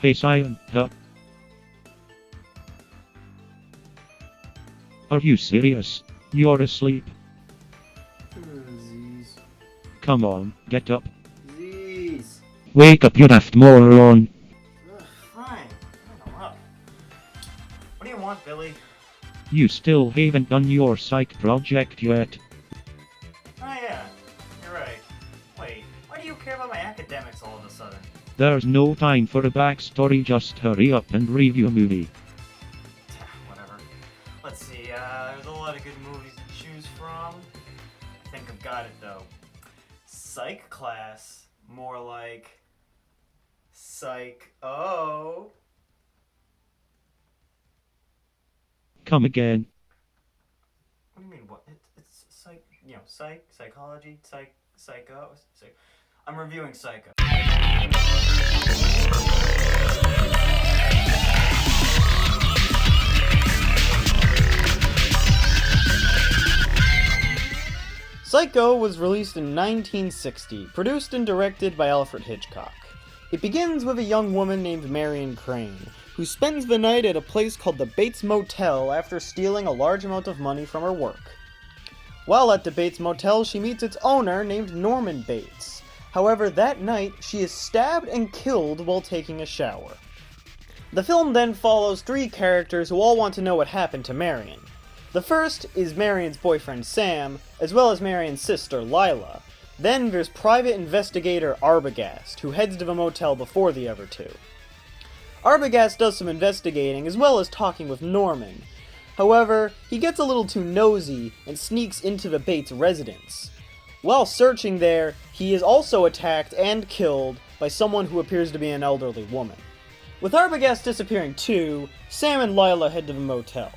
face iron, huh? Are you serious? You're asleep. Z's. Come on, get up. Z's. Wake up, you daft moron. Fine. I'm up. What do you want, Billy? You still haven't done your psych project yet. Oh yeah, you're right. Wait, why do you care about my academics all of a sudden? There's no time for a backstory, just hurry up and review a movie. Whatever. Let's see, there's a lot of good movies to choose from. I think I've got it though. Psych class. More like... Psych-O. Come again. What do you mean, what? It's psych... You know, psych, psychology, psycho... I'm reviewing Psycho. Psycho was released in 1960, produced and directed by Alfred Hitchcock. It begins with a young woman named Marion Crane, who spends the night at a place called the Bates Motel after stealing a large amount of money from her work. While at the Bates Motel, she meets its owner named Norman Bates. However, that night, she is stabbed and killed while taking a shower. The film then follows three characters who all want to know what happened to Marion. The first is Marion's boyfriend Sam, as well as Marion's sister Lila. Then there's private investigator Arbogast, who heads to the motel before the other two. Arbogast does some investigating as well as talking with Norman. However, he gets a little too nosy and sneaks into the Bates residence. While searching there, he is also attacked and killed by someone who appears to be an elderly woman. With Arbogast disappearing too, Sam and Lila head to the motel.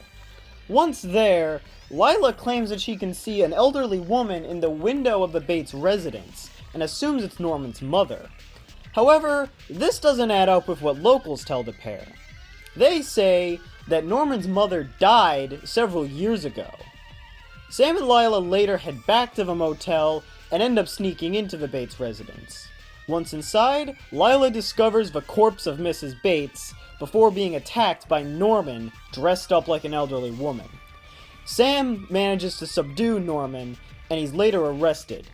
Once there, Lila claims that she can see an elderly woman in the window of the Bates residence, and assumes it's Norman's mother. However, this doesn't add up with what locals tell the pair. They say that Norman's mother died several years ago. Sam and Lila later head back to the motel and end up sneaking into the Bates residence. Once inside, Lila discovers the corpse of Mrs. Bates before being attacked by Norman, dressed up like an elderly woman. Sam manages to subdue Norman, and he's later arrested.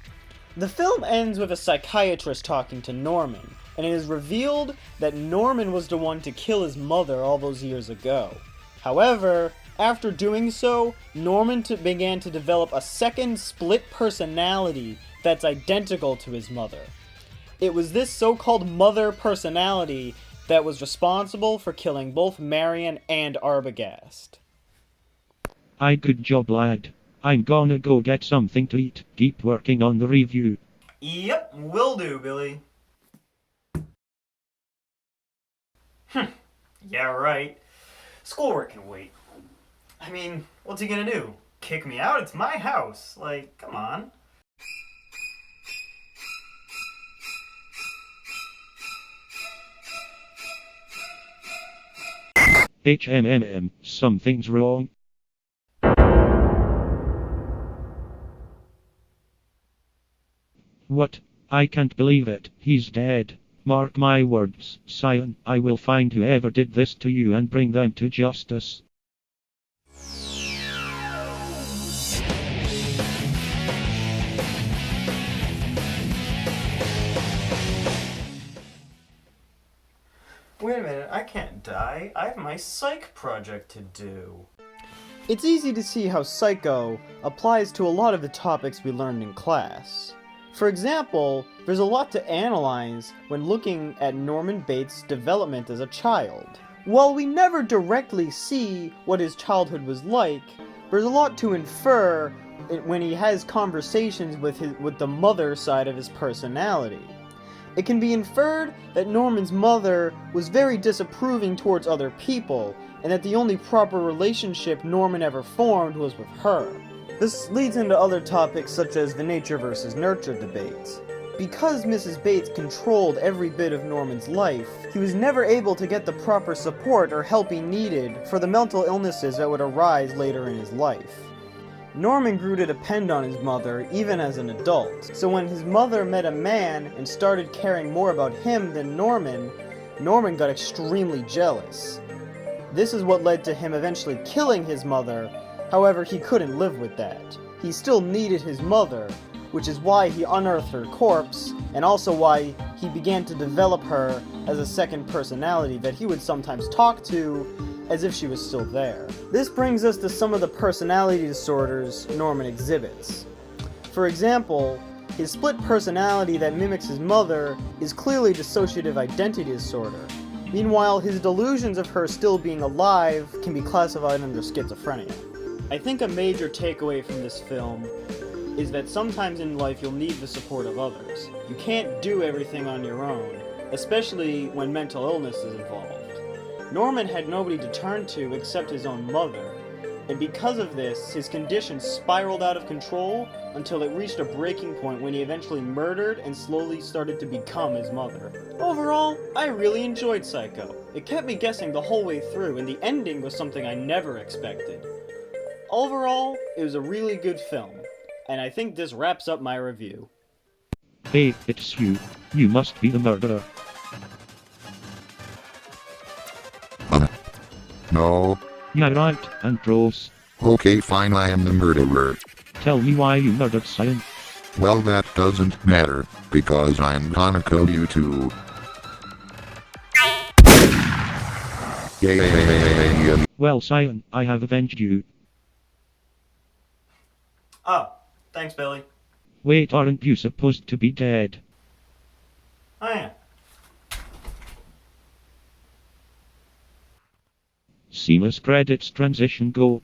The film ends with a psychiatrist talking to Norman, and it is revealed that Norman was the one to kill his mother all those years ago. However, after doing so, Norman began to develop a second split personality that's identical to his mother. It was this so-called mother personality that was responsible for killing both Marion and Arbogast. Aye, good job, lad. I'm gonna go get something to eat. Keep working on the review. Yep, will do, Billy. Yeah, right. Schoolwork can wait. I mean, what's he gonna do? Kick me out? It's my house. Like, come on. Something's wrong. What? I can't believe it. He's dead. Mark my words, Sion. I will find whoever did this to you and bring them to justice. Wait a minute, I can't die. I have my psych project to do. It's easy to see how Psycho applies to a lot of the topics we learned in class. For example, there's a lot to analyze when looking at Norman Bates' development as a child. While we never directly see what his childhood was like, there's a lot to infer when he has conversations with the mother side of his personality. It can be inferred that Norman's mother was very disapproving towards other people, and that the only proper relationship Norman ever formed was with her. This leads into other topics such as the nature versus nurture debate. Because Mrs. Bates controlled every bit of Norman's life, he was never able to get the proper support or help he needed for the mental illnesses that would arise later in his life. Norman grew to depend on his mother even as an adult, so when his mother met a man and started caring more about him than Norman, Norman got extremely jealous. This is what led to him eventually killing his mother. However, he couldn't live with that. He still needed his mother, which is why he unearthed her corpse, and also why he began to develop her as a second personality that he would sometimes talk to as if she was still there. This brings us to some of the personality disorders Norman exhibits. For example, his split personality that mimics his mother is clearly dissociative identity disorder. Meanwhile, his delusions of her still being alive can be classified under schizophrenia. I think a major takeaway from this film is that sometimes in life you'll need the support of others. You can't do everything on your own, especially when mental illness is involved. Norman had nobody to turn to except his own mother, and because of this, his condition spiraled out of control until it reached a breaking point when he eventually murdered and slowly started to become his mother. Overall, I really enjoyed Psycho. It kept me guessing the whole way through, and the ending was something I never expected. Overall, it was a really good film, and I think this wraps up my review. Hey, it's you. You must be the murderer. No. Yeah, right, Andros. Okay, fine, I am the murderer. Tell me why you murdered Cyan. Well, that doesn't matter, because I'm gonna kill you too. Yay. Well, Cyan, I have avenged you. Oh, thanks, Billy. Wait, aren't you supposed to be dead? Oh yeah. Seamless credits transition go.